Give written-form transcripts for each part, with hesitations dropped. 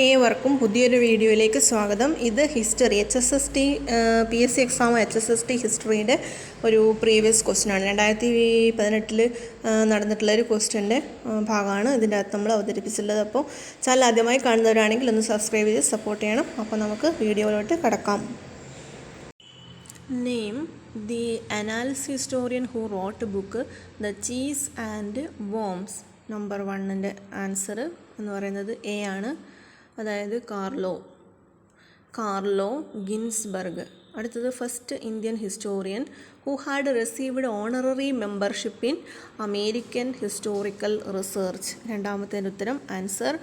ഏവർക്കും പുതിയൊരു വീഡിയോയിലേക്ക് സ്വാഗതം. ഇത് history HSST PSC exam HSST ഹിസ്റ്ററിയുടെ ഒരു പ്രീവിയസ് ക്വസ്റ്റ്യനാണ്. 2018 നടന്നിട്ടുള്ളൊരു ക്വസ്റ്റ്യൻ്റെ ഭാഗമാണ് ഇതിൻ്റെ അകത്ത് നമ്മൾ അവതരിപ്പിച്ചിട്ടുള്ളത്. അപ്പോൾ ചാനൽ ആദ്യമായി കാണുന്നവരാണെങ്കിൽ ഒന്ന് സബ്സ്ക്രൈബ് ചെയ്ത് സപ്പോർട്ട് ചെയ്യണം. അപ്പോൾ നമുക്ക് വീഡിയോയിലോട്ട് കടക്കാം. Name the analysis historian who wrote book the cheese and worms. Number 1ൻ്റെ ആൻസർ എന്ന് പറയുന്നത് എ ആണ്, അതായത് കാർലോ ഗിൻസ്ബർഗ്. അടുത്തത് first Indian historian who had received honorary membership in American historical research. രണ്ടാമത്തേൻ്റെ ഉത്തരം ആൻസർ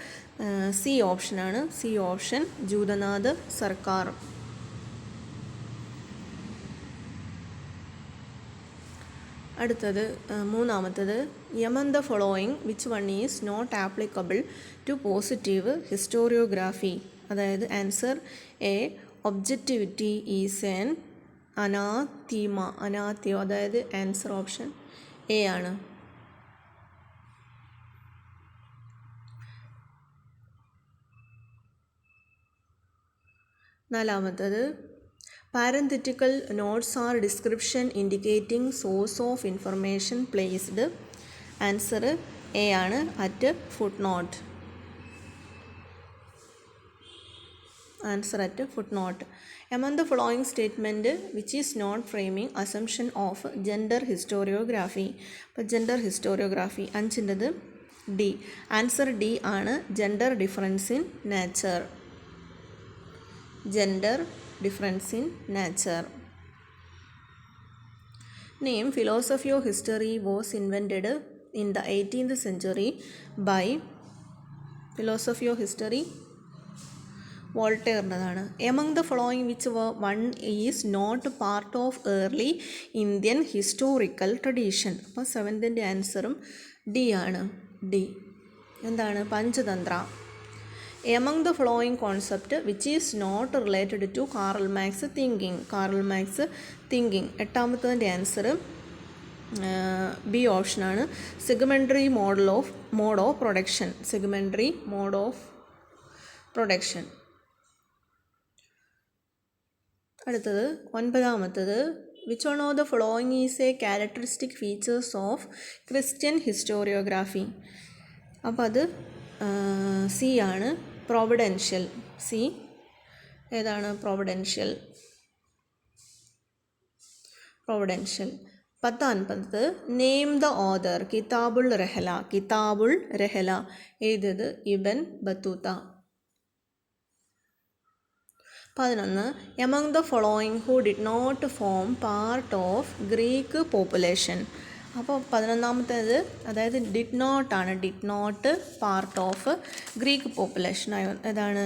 സി ഓപ്ഷനാണ്. C option Jadunath Sarkar. അടുത്തത് മൂന്നാമത്തത് among the following which one is not applicable to positive historiography. അതായത് answer A objectivity is an anathema. അതായത് answer option A ആണ്. നാലാമത്തത് parenthetical notes are description indicating source of information placed. Answer A ആണ്, at footnote. Answer at footnote. Among the following statement which is not framing assumption of gender historiography. അപ്പോൾ gender historiography അഞ്ചിൻ്റെത് D. Answer D ആണ്, gender difference in nature. Gender difference in nature. Name philosophy of history was invented in the 18th century by. philosophy of history വോൾട്ടേറിൻ്റെതാണ്. Among the following which one is not part of early Indian historical tradition. അപ്പോൾ സെവൻത്തിൻ്റെ ആൻസറും D ആണ്. D എന്താണ്? Panchatantra. Among the following concept which is not related to Karl Marx thinking. Karl Marx thinking. എട്ടാമത്തതിൻ്റെ answer B ഓപ്ഷനാണ്, segmentary mode of production. Segmentary mode of production. അടുത്തത് ഒൻപതാമത്തത് which one of the following is a characteristic features of Christian historiography. അപ്പോൾ അത് C ആണ്, providential. C ഏതാണ്? Providential. പത്താമത്തത് name the author. Kitabul Rihla. എഴുതിയത് Ibn Battuta. 11 among the following who did not form part of Greek population. അപ്പോൾ 11ാമത്തേത് അതായത് did not ആണ്. Did not part of Greek population ഏതാണ്?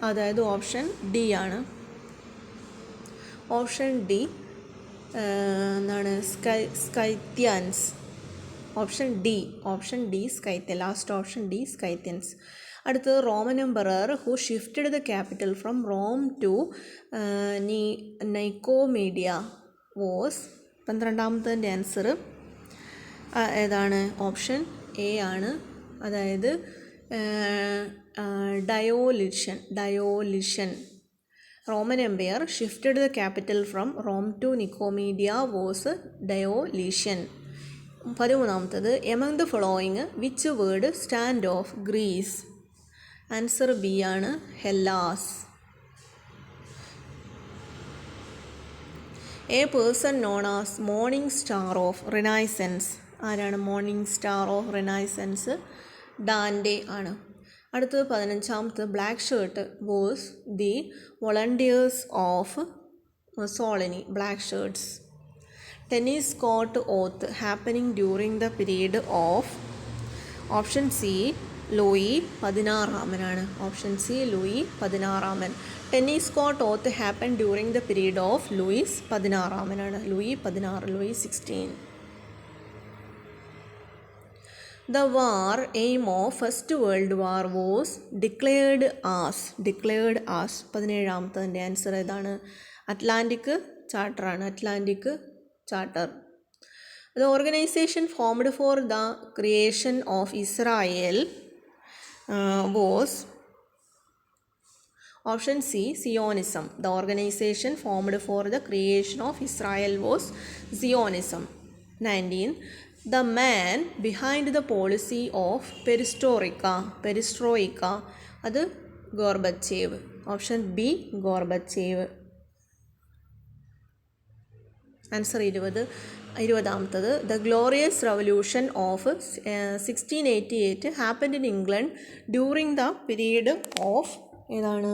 അതായത് ഓപ്ഷൻ ഡി ആണ്. ഓപ്ഷൻ ഡി എന്താണ്? Scythians. Option D Scythia. Last option D Scythians. അടുത്തത് Roman emperor who shifted the capital from Rome to Nicomedia was. 12ാമത്തതിൻ്റെ answer ഏതാണ്? Option A ആണ്, അതായത് Diocletian. Roman empire shifted the capital from Rome to Nicomedia was Diocletian. 13ാമത്തത് among the following which word stand of Greece. Answer B ആണ്, Hellas. A person known as morning star of renaissance. ആരാണ് morning star of renaissance? Dante ആണ്. അടുത്തത് 15ാമത്തെ black shirt was the volunteers of Mussolini. Black shirts. Tennis court oath happening during the period of. Option C Louis 16 option C Louis 16. Tennis court oath happen during the period of Louis 16 Louis 16. The war aim of first world war was declared as. 17ാമത്തതിൻ്റെ answer ഏതാണ്? Atlantic charter. The organization formed for the creation of Israel was option C, Zionism. The organization formed for the creation of Israel was Zionism. 19. The man behind the policy of perestroika അത് Gorbachev. Option B Gorbachev. Answer 20. The glorious revolution of 1688 happened in England during the period of ഏതാണ്?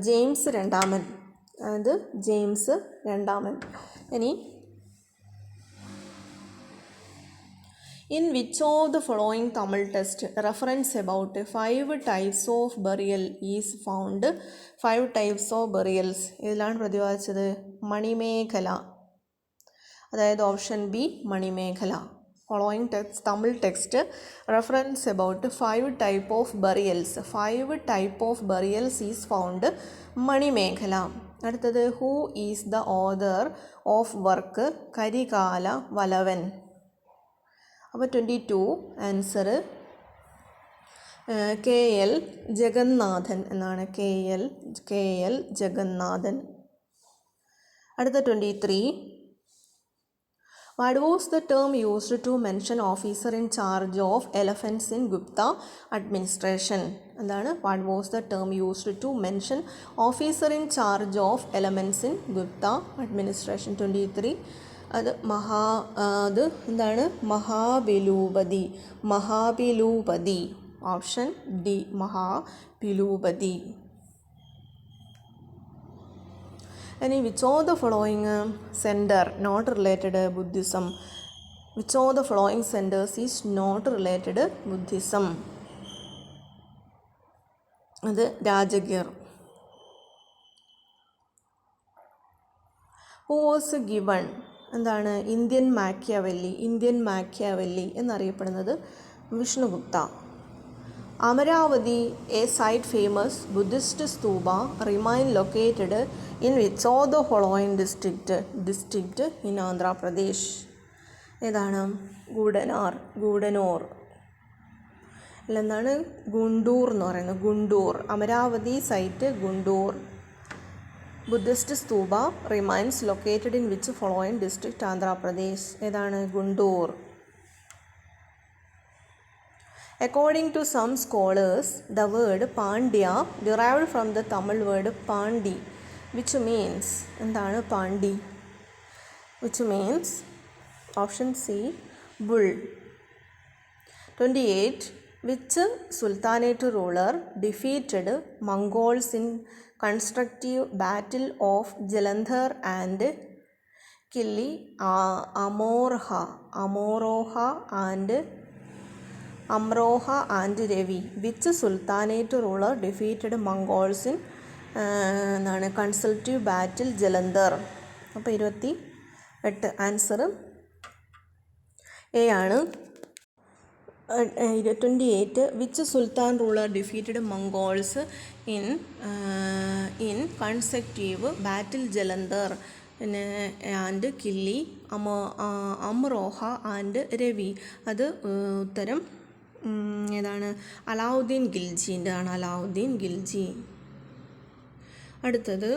James രണ്ടാമൻ. അത് James രണ്ടാമൻ. ഇനി in which of the following Tamil text reference about 5 types of burial is found? 5 types of burials ഇതിലാണ് പ്രതിപാദിച്ചത്? മണിമേഖല. അതായത് option B Manimekalai. following text Tamil text reference about 5 type of burials. 5 type of burials is found Manimekalai. അടുത്തത് who is the author of work Karikala വലവൻ. അപ്പോൾ 22 answer KL Jagannathan എന്നാണ്. KL Jagannathan. അടുത്ത 23. What was the term used to mention officer in charge of elephants in Gupta administration? എന്താണ്? What was the term used to mention officer in charge of elements in Gupta administration? 23. അത് എന്താണ്? മഹാബിലൂപതി. Option D മഹാബിലൂപതി. ഇനി which of the following center not related Buddhism? Which of the following centers is not related Buddhism? അത് Rajgir. Who was given എന്താണ്? Indian Machiavelli എന്നറിയപ്പെടുന്നത് Vishnugupta. Amaravati a site famous Buddhist stupa remain located in which of the following district in Andhra Pradesh? ഏതാണ്? ഗൂഡനോർ. അല്ലെന്താണ്? ഗുണ്ടൂർ എന്ന് പറയുന്നത്. Guntur. Amaravati site Guntur. Buddhist stupa remains located in which following district Andhra Pradesh? ഏതാണ്? Guntur. According to some scholars, the word Pandya derived from the Tamil word Pandi, which means എന്താണ്? Pandi. which means option C bull. 28. Which Sultanate ruler defeated Mongols in constructive battle of Jalandhar and Killi Amroha and Ravi? Which Sultanate ruler defeated Mongols in consultative battle Jalandhar? അപ്പോൾ 28 answer A ആണ്. 28. Which Sultan ruler defeated Mongols in consecutive battle Jalandhar and Killi Amroha and Ravi? അത് ഉത്തരം ഏതാണ്? അലാവുദ്ദീൻ ഖിൽജിൻ്റെ ആണ്. അലാവുദ്ദീൻ ഖിൽജി. അടുത്തത്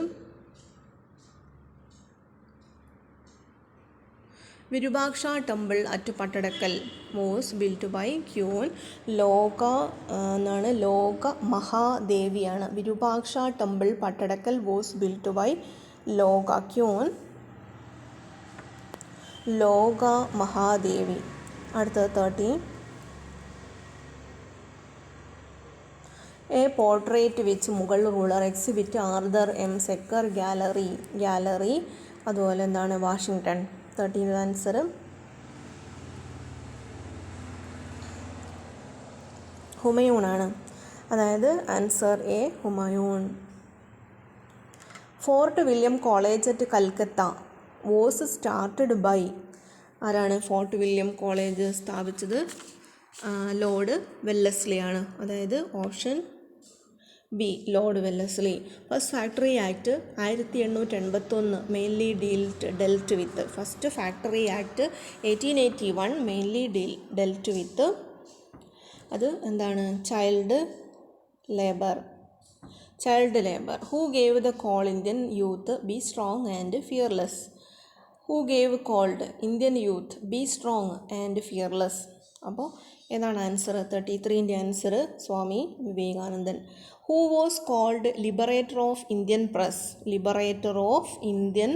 Virupaksha temple at Pattadakal was built by queen Loka മഹാദേവിയാണ്. Virupaksha temple Pattadakal was built by queen Loka Mahadevi. അടുത്തത് 13. A portrait which Mughal ruler exhibit Arthur M Sackler gallery. അതുപോലെ എന്താണ്? Washington. 13 answer Humayun ആണ്. അതായത് answer A Humayun. Fort William college at Calcutta was started by ആരാണ്? Fort William college സ്ഥാപിച്ചത് Lord Wellesley ആണ്. അതായത് option B Lord Wellesley. First factory act 1881 mainly delt വിത്ത്. First factory act 1881 mainly delt വിത്ത് അത് എന്താണ്? Child labour. Who gave the call Indian youth be strong and fearless? Who gave called Indian youth be strong and fearless? അപ്പോൾ ഏതാണ് answer? 33ൻ്റെ answer Swami വിവേകാനന്ദൻ. Who was called liberator of Indian press? Liberator of Indian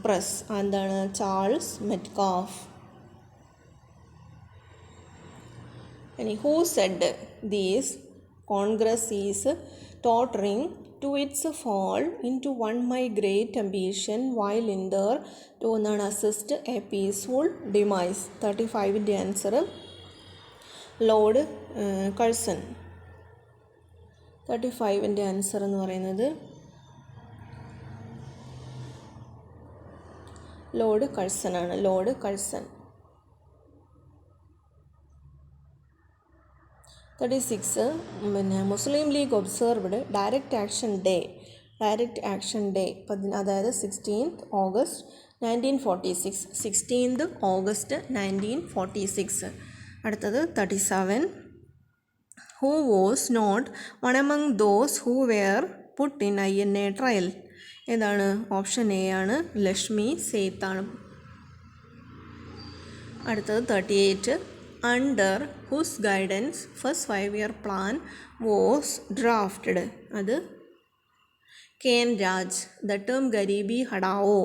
press എന്താണ്? Charles Metcalfe. ഇനി who said this Congress is tottering to its fall into one my great ambition while in there to assist a peaceful demise? 35ൻ്റെ answer Lord Curzon. 35ൻ്റെ answer എന്ന് പറയുന്നത് Lord Curzon ആണ്. Lord Curzon. 36 Muslim League observed direct action day അതായത് 16th August 1946. 16th August 1946. അടുത്തത് 37. Who was not one among those who were put in INA trial? ഏതാണ്? Option A ആണ്, ലക്ഷ്മി സേത്താണ്. അടുത്തത് 38. Under whose guidance first 5-year plan was drafted? അത് KN Raj. The term garibi hatao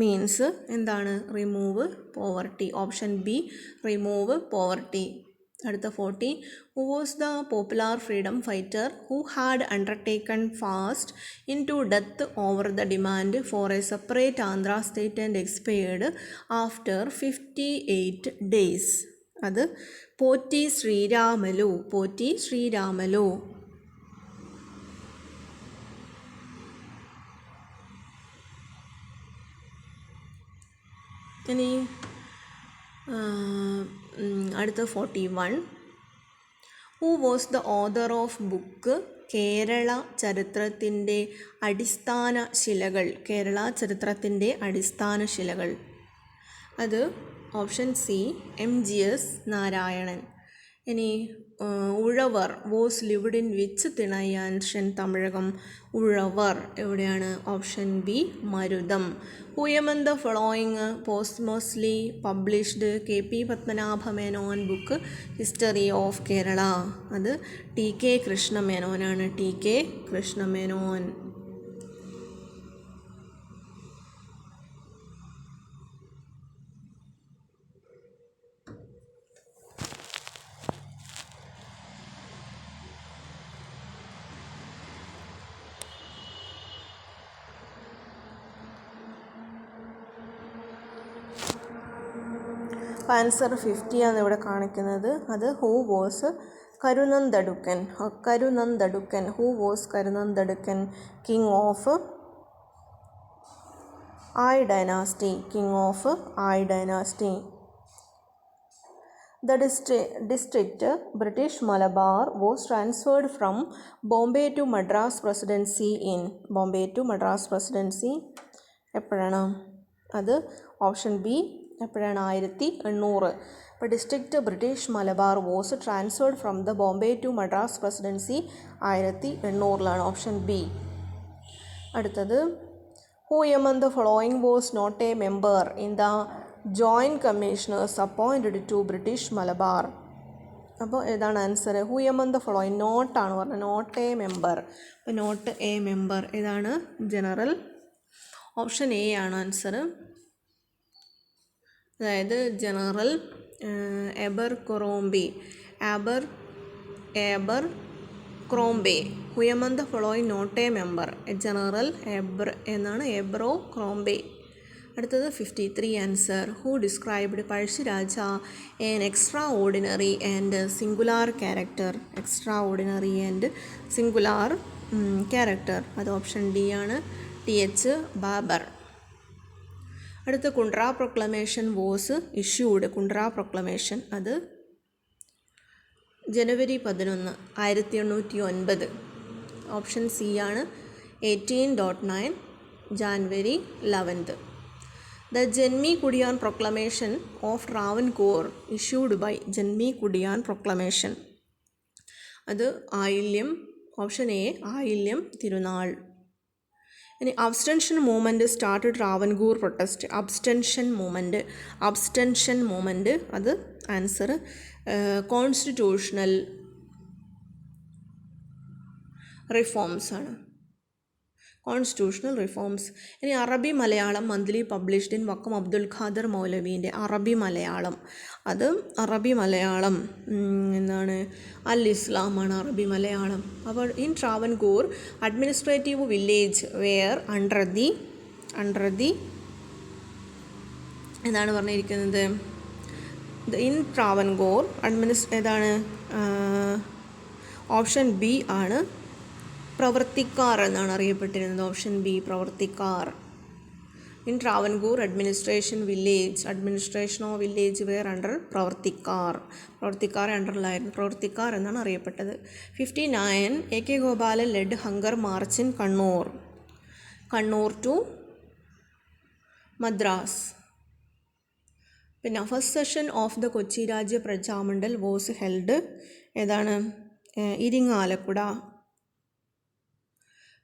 means എന്താണ്? Remove poverty. Option B remove poverty. അടുത്ത 40. Who was the popular freedom fighter who had undertaken fast into death over the demand for a separate Andhra state and expired after 58 days? അത് പോറ്റി ശ്രീരാമലു. ഇനി അടുത്ത 41. Who was the author of book Kerala ചരിത്രത്തിൻ്റെ അടിസ്ഥാന ശിലകൾ? അത് option C MGS Narayanan. ഇനി Uzhavar was lived in which Tinai ancient Tamilakam? ഉഴവർ എവിടെയാണ്? Option B Marutham. Who among the following posthumously published KP Padmanabha Menon book history of Kerala? അത് TK കൃഷ്ണമേനോനാണ്. TK കൃഷ്ണമേനോൻ. ആൻസർ 50 ആണ് ഇവിടെ കാണിക്കുന്നത്. അത് who was Karunandadakkan. Who was Karunandadakkan? King of Ay dynasty. The district British Malabar was transferred from Bombay to Madras Presidency എപ്പോഴാണ്? അത് option B എപ്പോഴാണ്? 1800. അപ്പോൾ district British Malabar was transferred from the Bombay to Madras presidency 1800. Option B. അടുത്തത് who among the following was not a member in the joint commissioners appointed to British Malabar? അപ്പോൾ ഏതാണ് answer? Who among the following നോട്ടാണ് പറഞ്ഞത്. Not a member. അപ്പോൾ not a member ഏതാണ്? General. Option A ആണ് answer. അതായത് general Abercrombie. Who among the following not a member? General Abercrombie. അടുത്തത് 53 answer. Who described Pazhassi Raja an extraordinary and singular character? അത് option D ആണ്, TH Baber. അടുത്ത Kundara proclamation was issued. അത് ജനുവരി 11, 1809. Option C ആണ് 1809 January 11. The Janmi Kudiyan Proclamation of Travancore issued by Janmi Kudiyan Proclamation. അത് ആയില്യം. Option A Ayilyam Thirunal. ഇനി abstention movement started Travancore protest. Abstention movement അത് answer constitutional reforms ആണ്. Constitutional reforms. ഇനി Arabi Malayalam monthly published in Vakkom Abdul Khader മൗലവീൻ്റെ അറബി മലയാളം. അത് അറബി മലയാളം എന്താണ് അൽ ഇസ്ലാമാണ് അറബി മലയാളം. അപ്പോൾ in Travancore administrative village were under the എന്താണ് പറഞ്ഞിരിക്കുന്നത്, ഇൻ ട്രാവൻകൂർ ഏതാണ് ഓപ്ഷൻ ബി ആണ് പ്രവർത്തിക്കാർ എന്നാണ് അറിയപ്പെട്ടിരുന്നത്. Option B pravarthikkar. In Travancore അഡ്മിനിസ്ട്രേഷനോ വില്ലേജ് വെയർ അണ്ടർ പ്രവർത്തിക്കാർ അണ്ടറിലായിരുന്നു. പ്രവർത്തിക്കാർ എന്നാണ് അറിയപ്പെട്ടത്. 59 AK Gopalan led hunger march in Kannur to Madras. പിന്നെ first session of the Kochi Rajya Prajamandal was held ഏതാണ് Irinjalakuda.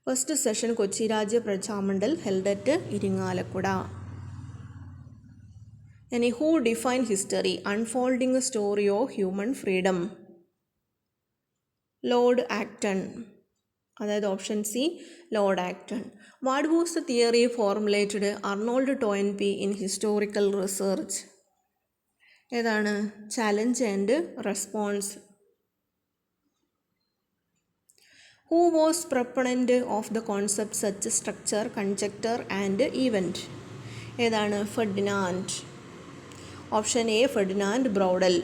First session Kochi Rajya പ്രജാമണ്ഡൽ held at Irinjalakuda. ഇനി who define history unfolding story of human freedom. Lord Acton. അതായത് option C Lord Acton. What was the theory formulated Arnold Toynbee in historical research. ഏതാണ് challenge and response. Who was proponent of the concept such structure, conjecture and event. ഏതാണ് Ferdinand. Option A Ferdinand Braudel.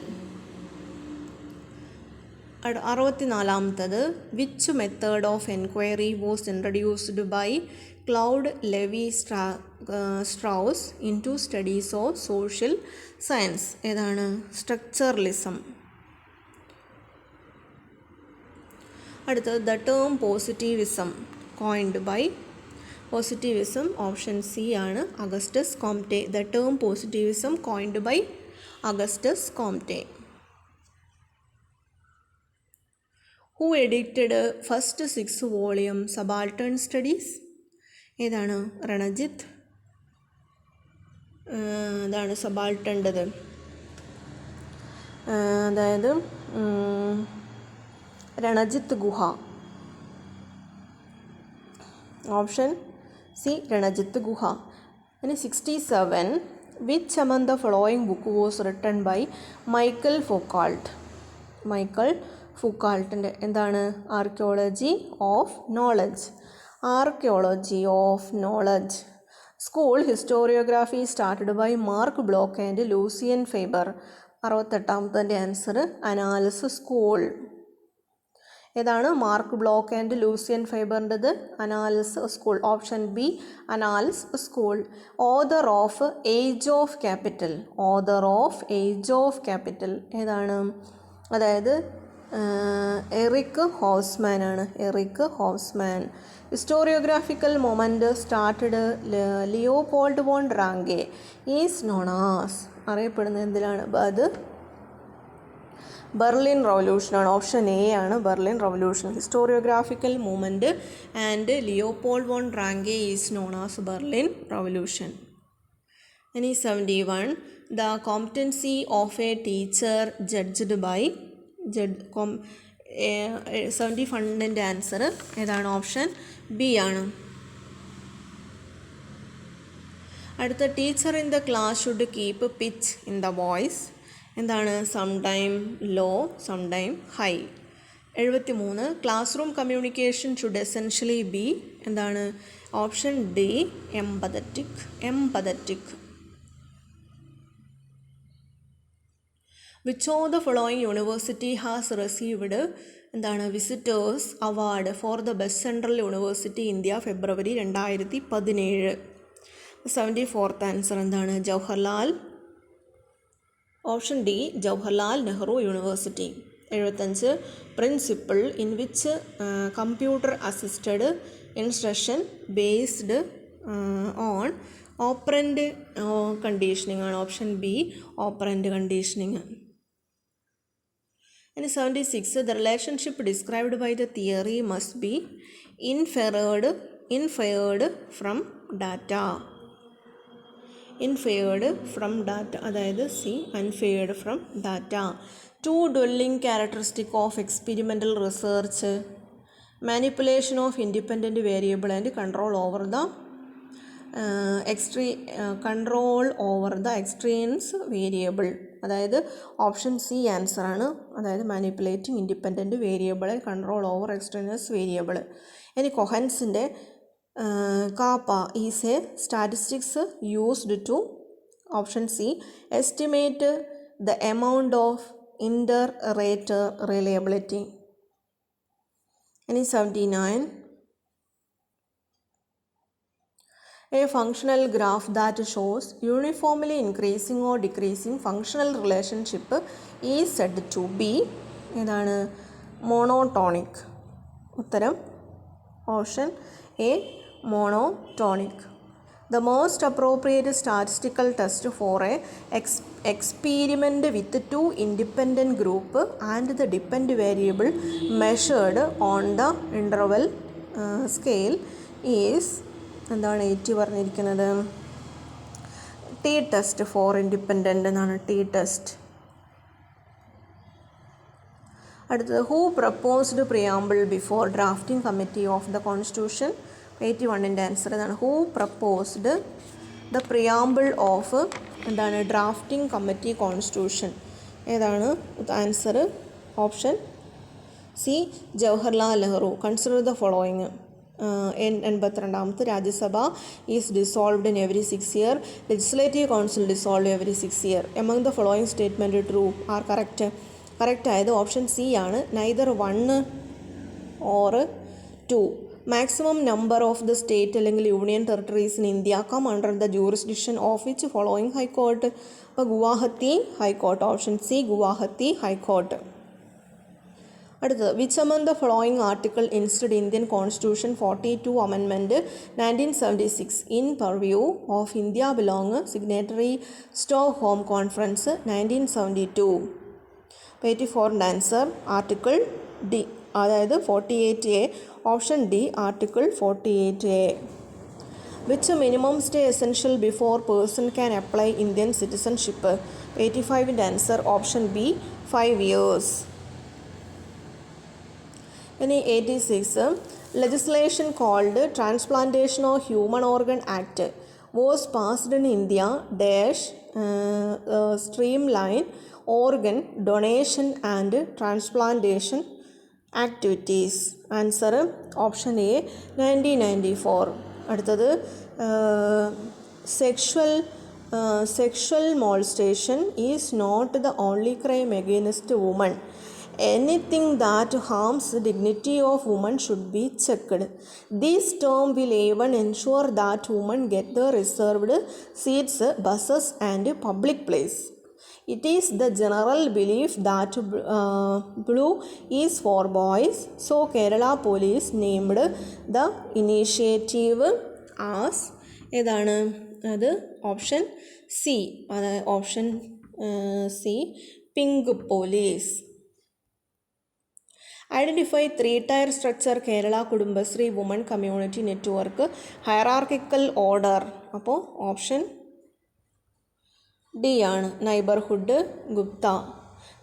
64 which method of enquiry was introduced by Claude Levi Strauss into studies of social science. ഏതാണ് structuralism. അടുത്തത് the term positivism coined by option C ആണ് Augustus Comte. The term positivism coined by Augustus Comte. Who എഡിക്റ്റഡ് first 6 volume subaltern studies. ഏതാണ് രണജിത്ത്. ഇതാണ് സബാൾട്ടേണ്ടത്. അതായത് രണജിത്ത് ഗുഹ. Option C Ranajit Guha. ഇനി 67 വിച്ച് among the following book was written by Michel ഫൂക്കാൾട്ടിൻ്റെ എന്താണ് archaeology of knowledge. School historiography started by Marc Bloch and Lucien Febvre. 68 answer analysis school. ഏതാണ് മാർക്ക് ബ്ലോക്ക് ആൻഡ് ലൂസിയൻ ഫൈബറിൻ്റെത് analysis school. Option B analysis school. Author of age of capital. ഏതാണ് അതായത് Eric Hobsbawm ആണ്. Historiographical moment started Leopold von Ranke is known as. അറിയപ്പെടുന്നത് എന്തിലാണ് അത് Berlin റവല്യൂഷനാണ്. Option A ആണ് Berlin revolution. Historiographical movement and Leopold von Ranke is known as Berlin revolution. ഇനി 71 the competency of a teacher judged by 71 answer ഏതാണ് option B ആണ്. അടുത്ത teacher in the class should keep pitch in the voice. എന്താണ് sometime low sometime high. 73 class room communication should essentially be. എന്താണ് option D empathetic. Which of the following university has received എന്താണ് visitors award for the best central university India February 2017. 74th answer എന്താണ് Jawaharlal. Option D Jawaharlal Nehru university. 75 principle in which computer assisted instruction based on operant conditioning ആണ്. Option B operant conditioning. In 76, the relationship described by the theory must be inferred from data. Inferred from data, അതായത് C, unferred from data. Two dwelling characteristic of experimental research: manipulation of independent variable and control over the extraneous variable. അതായത് option C answer ആണ്. അതായത് manipulating independent variable and control over extraneous variable. ഇനി കൊഹൻസിൻ്റെ kappa is a statistics used to option C estimate the amount of inter rate reliability. ഇനി 79, a functional graph that shows uniformly increasing or decreasing functional relationship is said to be ഏതാണ് monotonic. ഉത്തരം option A monotonic. The most appropriate statistical test for a experiment with two independent group and the dependent variable measured on the interval scale is എന്താണ് 80 പറഞ്ഞിരിക്കുന്നത്? T test for independent എന്നാണ് T test. അടുത്തത് who proposed preamble before drafting committee of the constitution. 81ൻ്റെ answer ഇതാണ്. Who proposed the preamble of എന്താണ് drafting committee constitution. ഏതാണ് answer? Option C Jawaharlal Nehru. Consider the following. 82ാമത്തെ Rajya Sabha is dissolved in every 6 years. Legislative council dissolve every 6 years. Among the following statement true or correct. Correct ആയത് option C ആണ്. Neither 1 or 2. Maximum number of the state അല്ലെങ്കിൽ union territories in India come under the jurisdiction of which following high court. അപ്പോൾ Guwahati high court. Option C Guwahati high court. അടുത്തത് which among the following article instead Indian constitution 42 amendment 1976 in purview of India belong signatory Stockholm conference 1972. 84ൻ്റെ answer article D, അതായത് 48A. Option D article 48A. Which minimum stay essential before person can apply Indian citizenship. 85ൻ്റെ answer option B 5 years. ഇനി 86, legislation called Transplantation of Human Organ Act was passed in India dash streamline organ donation and transplantation activities. Answer option A 1994. അടുത്തത് sexual molestation is not the only crime against women. Anything that harms the dignity of women should be checked. This term will even ensure that women get the reserved seats, buses and public place. It is the general belief that blue is for boys, so Kerala police named the initiative as ഏതാണ് അത്? Option C, അതായത് option C pink police. Identify 3-tier structure Kerala Kudumbashree woman community network hierarchical order. അപ്പോൾ option D ആണ്. Neighbourhood ഗുപ്ത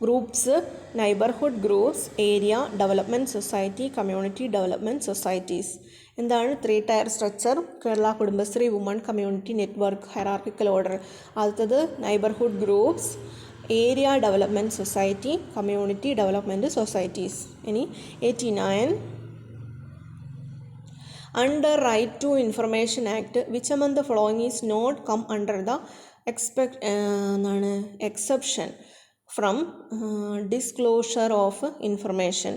groups, neighbourhood groups, area development society, community development societies. എന്താണ് 3-tier structure Kerala Kudumbashree woman community network hierarchical order? ആദ്യത്തത് neighbourhood groups, area development society, community development societies. ഇനി 89, under right to information act which among the following is not come under the exception from disclosure of information.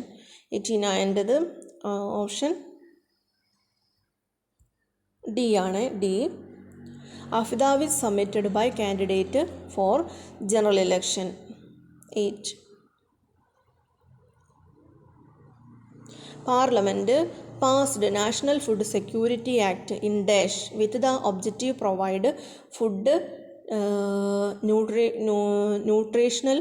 89ൻ്റെത് option D ആണ്. D. affidavit submitted by candidate for general election. 8, Parliament passed National Food Security Act in dash with the objective provide food nutritional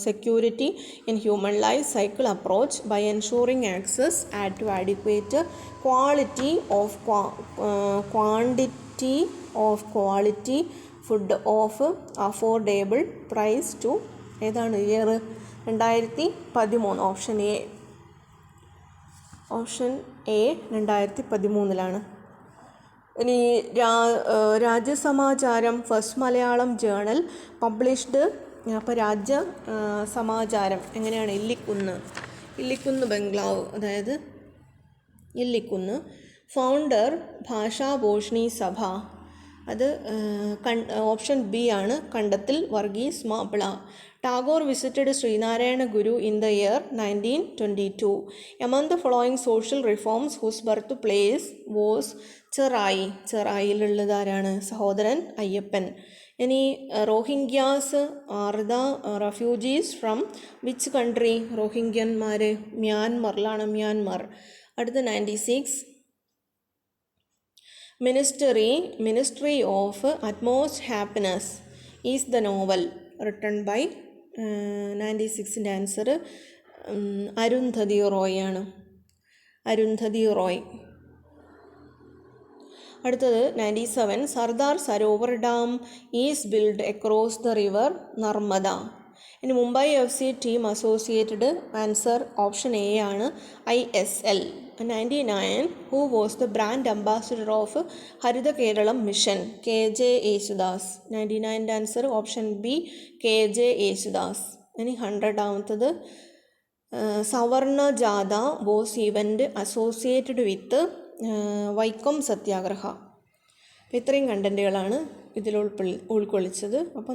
security in human life cycle approach by ensuring access to adequate quantity of quality food of affordable price to ഏതാണ് year 2013 option A 2013 ഇനി Rajyasamacharam first Malayalam journal published. അപ്പോൾ സമാചാരം എങ്ങനെയാണ്? ഇല്ലിക്കുന്ന് ബംഗ്ലാവ്, അതായത് Illikkunnu. Founder ഭാഷാഭൂഷണി സഭ, അത് option B ആണ്, Kandathil Varghese Mappila. Tagore visited Sreenarayana Guru in the year 1922. Among the following social reforms whose birth place was Cherai. ചെറായിലുള്ളത് ആരാണ്? സഹോദരൻ അയ്യപ്പൻ. ഇനി Rohingyas are the refugees from which country? റോഹിംഗ്യന്മാർ മ്യാൻമറിലാണ്, മ്യാൻമർ. അടുത്ത 96. Ministry of Utmost Happiness is the novel written by 96ൻ്റെ answer Arundhati Roy ആണ്, അരുന്ധതി റോയ്. അടുത്തത് 97. Sardar Sarovar dam is build across the river Narmada. ഇനി Mumbai FC team associated, answer option A ആണ്, ISL. 99. Who was the brand ambassador of Haritha Keralam mission? KJ Yesudas. 99ൻ്റെ answer option B, KJ Yesudas. ഇനി 100ാമത്തത് Savarna Jatha was event associated with Vaikom Satyagraha. ഇത്രയും കണ്ടൻറ്റുകളാണ് ഇതിൽ ഉൾക്കൊള്ളിച്ചത്. അപ്പം